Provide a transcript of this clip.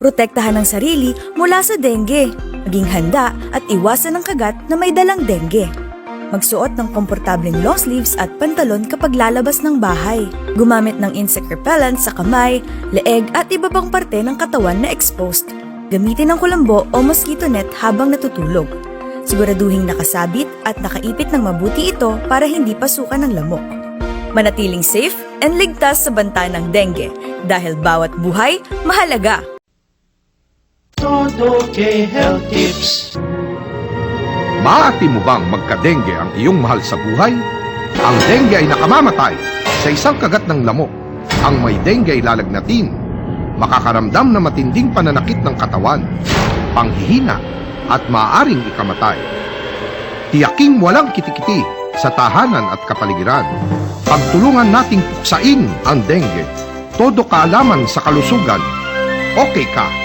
Protektahan ang sarili mula sa dengue. Maging handa at iwasan ang kagat na may dalang dengue. Magsuot ng komportableng long sleeves at pantalon kapag lalabas ng bahay. Gumamit ng insect repellent sa kamay, leeg at iba pang parte ng katawan na exposed. Gamitin ang kulambo o mosquito net habang natutulog. Siguraduhing nakasabit at nakaipit ng mabuti ito para hindi pasukan ng lamok. Manatiling safe and ligtas sa banta ng dengue dahil bawat buhay mahalaga. Todo que Health Tips. Maaari mo bang magka-dengue ang iyong mahal sa buhay? Ang dengue ay nakamamatay sa isang kagat ng lamok. Ang may dengue ay lalagnatin. Makakaramdam na matinding pananakit ng katawan, panghihina at maaaring ikamatay. Tiyaking walang kitikiti sa tahanan at kapaligiran. Pagtulungan nating puksain ang dengue. Todo kaalaman sa kalusugan. Okay ka.